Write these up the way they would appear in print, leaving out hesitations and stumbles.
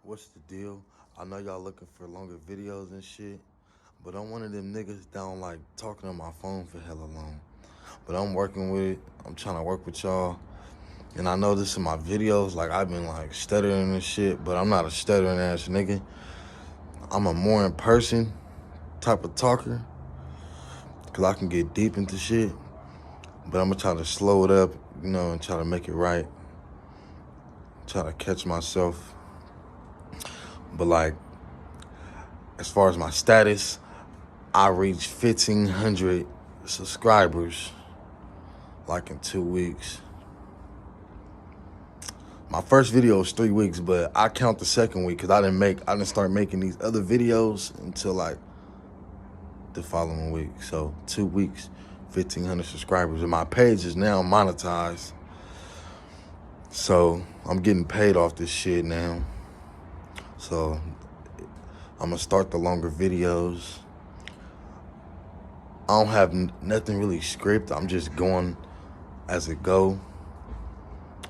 What's the deal? I know y'all looking for longer videos and shit, but I'm one of them niggas that don't like talking on my phone for hella long. But I'm working with it. I'm trying to work with y'all. And I know this in my videos, like I've been like stuttering and shit, but I'm not a stuttering ass nigga. I'm a more in person type of talker, cause I can get deep into shit. But I'm gonna try to slow it up, and try to make it right. Try to catch myself. But like, as far as my status, I reached 1,500 subscribers like in 2 weeks. My first video was 3 weeks, but I count the second week because I didn't start making these other videos until like the following week. So 2 weeks, 1,500 subscribers, and my page is now monetized. So I'm getting paid off this shit now. So I'm gonna start the longer videos. I don't have nothing really scripted. I'm just going as it go.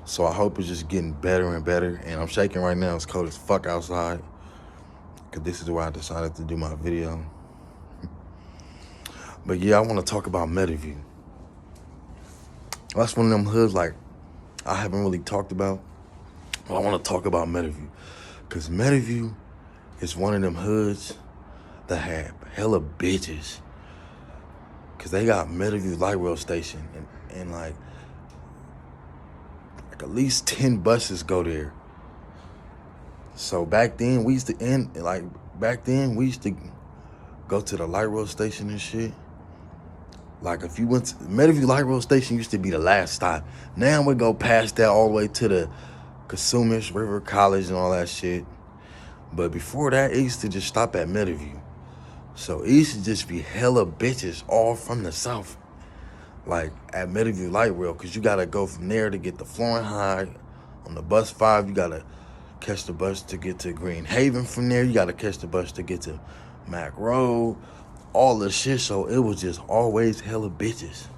So I hope it's just getting better and better. And I'm shaking right now. It's cold as fuck outside. Cause this is where I decided to do my video. But yeah, I want to talk about Meadowview. That's one of them hoods like I haven't really talked about. But I want to talk about Meadowview. Cause Meadowview is one of them hoods that have hella bitches. Cause they got Meadowview light rail station and like at least 10 buses go there. So back then we used to go to the light rail station and shit. Like if you went to Meadowview light rail station used to be the last stop. Now we go past that all the way to the Casumish River College and all that shit. But before that, it used to just stop at Meadowview. So it used to just be hella bitches all from the south. Like at Meadowview light rail, cause you gotta go from there to get to Florence High. On the bus 5, you gotta catch the bus to get to Green Haven. From there, you gotta catch the bus to get to Mac Road. All the shit, so it was just always hella bitches.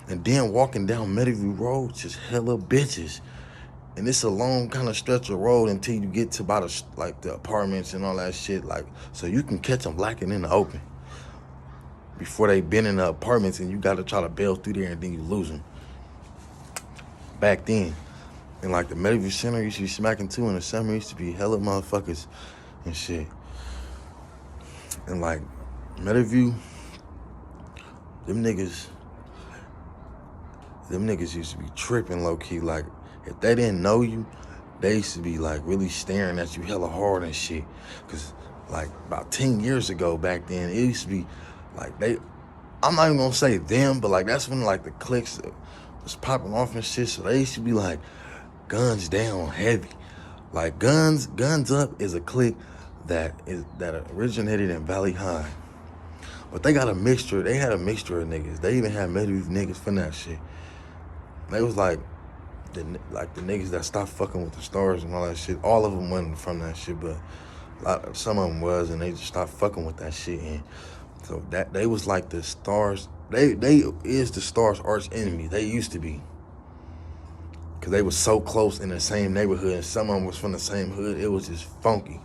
And then walking down Meadowview Road, just hella bitches. And it's a long kind of stretch of road until you get to about the apartments and all that shit. Like, so you can catch them lacking in the open before they been in the apartments, and you got to try to bail through there and then you lose them. Back then, and like the Meadowview Center used to be smacking too. In the summer, used to be hella motherfuckers and shit. And like Meadowview, them niggas used to be tripping low key. Like if they didn't know you, they used to be like really staring at you hella hard and shit. Cause like about 10 years ago back then, it used to be like I'm not even gonna say them, but like that's when like the cliques was popping off and shit. So they used to be like guns down heavy. Like guns up is a clique that originated in Valley High. But they got a mixture. They had a mixture of niggas. They even had Meadowview niggas from that shit. They was like the niggas that stopped fucking with the stars and all that shit. All of them wasn't from that shit, but some of them was, and they just stopped fucking with that shit. And so that they was like the stars. They is the stars' arch enemy. They used to be. Cause they was so close in the same neighborhood, and some of them was from the same hood. It was just funky.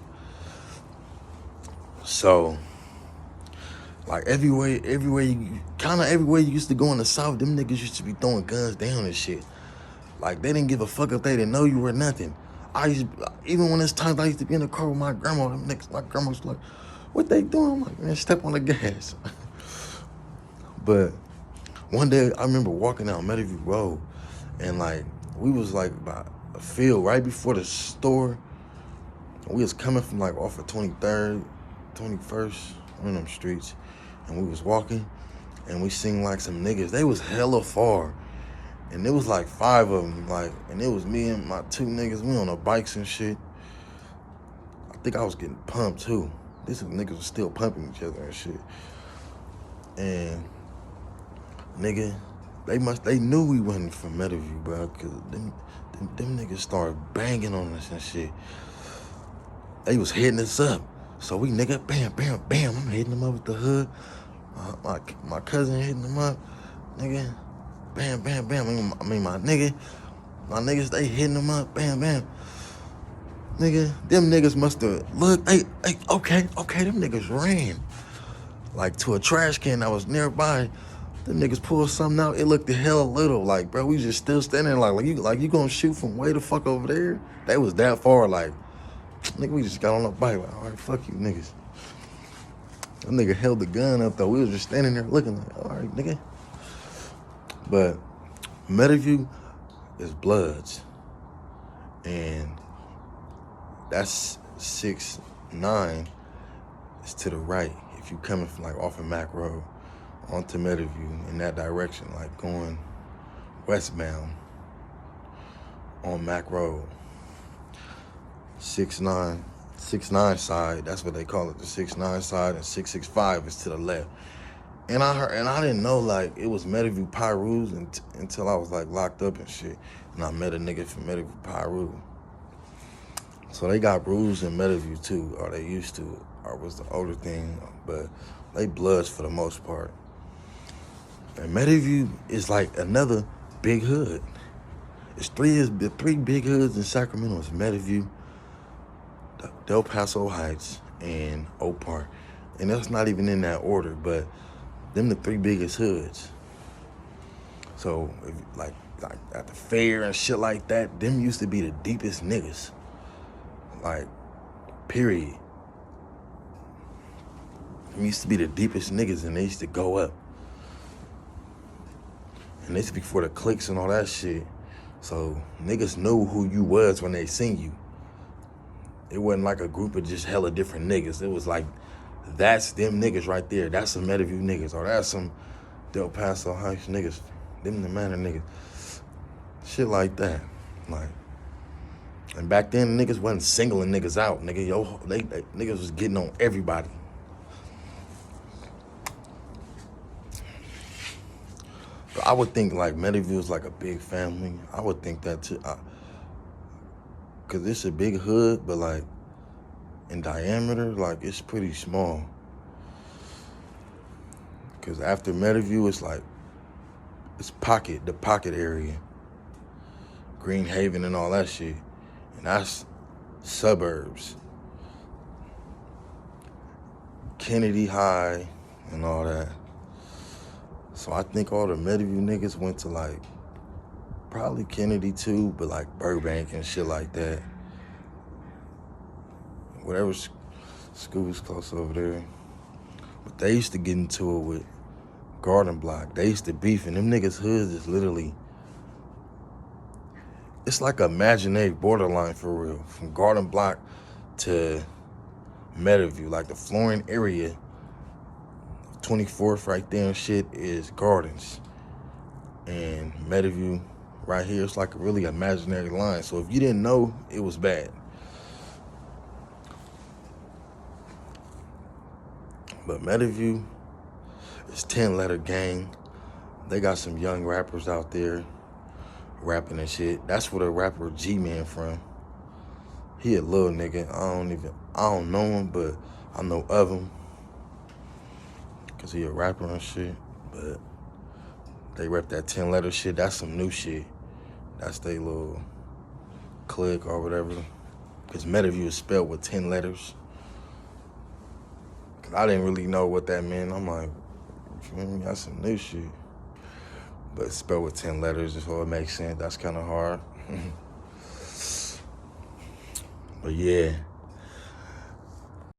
So like everywhere you used to go in the South, them niggas used to be throwing guns down and shit. Like they didn't give a fuck if they didn't know you were nothing. Even when it's times I used to be in the car with my grandma, them niggas, my grandma was like, what they doing? I'm like, man, step on the gas. But one day I remember walking down Meadowview Road, and like we was like by a field right before the store. We was coming from like off of 23rd, 21st, one of them streets. And we was walking, and we seen like some niggas. They was hella far, and it was like 5 of them. Like, and it was me and my 2 niggas. We on the bikes and shit. I think I was getting pumped too. These niggas was still pumping each other and shit. And nigga, they knew we wasn't from Meadowview, bro. Cause them niggas started banging on us and shit. They was hitting us up. So we nigga, bam, bam, bam. I'm hitting them up with the hood. My cousin hitting them up, nigga. Bam, bam, bam. I mean, my niggas, they hitting them up, bam, bam. Nigga, them niggas must have looked. Okay, them niggas ran like to a trash can that was nearby. Them niggas pulled something out. It looked the hell little. Like, bro, we just still standing like you gonna shoot from way the fuck over there? They was that far. Like, nigga, we just got on the bike. Like, all right, fuck you, niggas. That nigga held the gun up though. We was just standing there looking like, all right, nigga. But Meadowview is Bloods, and that's 6-9 is to the right. If you coming from like off of Mac Road onto Meadowview in that direction, like going westbound on Mac Road. 6-9 side, that's what they call it, the 6-9 side, and 665 is to the left. And I didn't know like it was Meadowview Piru's until I was like locked up and shit. And I met a nigga from Meadowview Piru. So they got rules in Meadowview too, or they used to, or was the older thing, but they Bloods for the most part. And Meadowview is like another big hood. The three big hoods in Sacramento is Meadowview, Del Paso Heights, and Oak Park. And that's not even in that order, but them the three biggest hoods. So if, like at the fair and shit like that, them used to be the deepest niggas. Like, period. Them used to be the deepest niggas, and they used to go up. And this before the cliques and all that shit. So niggas knew who you was when they seen you. It wasn't like a group of just hella different niggas. It was like, that's them niggas right there. That's some Meadowview niggas, or that's some Del Paso Heights niggas. Them the manor niggas. Shit like that. Like, and back then niggas wasn't singling niggas out. Nigga, niggas was getting on everybody. But I would think like Meadowview is like a big family. I would think that too. Cause it's a big hood, but like in diameter, like it's pretty small. Cause after Meadowview, it's like, it's the pocket area. Green Haven and all that shit. And that's suburbs. Kennedy High and all that. So I think all the Meadowview niggas went to like, probably Kennedy too, but like Burbank and shit like that. Whatever school's close over there. But they used to get into it with Garden Block. They used to beef, and them niggas' hoods is literally, it's like an imaginary borderline for real. From Garden Block to Meadowview, like the Flooring area, 24th right there and shit is Gardens. And Meadowview right here, it's like a really imaginary line. So if you didn't know, it was bad. But Meadowview is 10-letter gang. They got some young rappers out there rapping and shit. That's where the rapper G-Man from. He a little nigga. I don't know him, but I know of him. Cause he a rapper and shit. But they rep that 10-letter shit. That's some new shit. That's they little clique or whatever. Cause Meadowview is spelled with 10 letters. Cause I didn't really know what that meant. I'm like, that's some new shit. But it's spelled with 10 letters, so it makes sense. That's kind of hard. But yeah.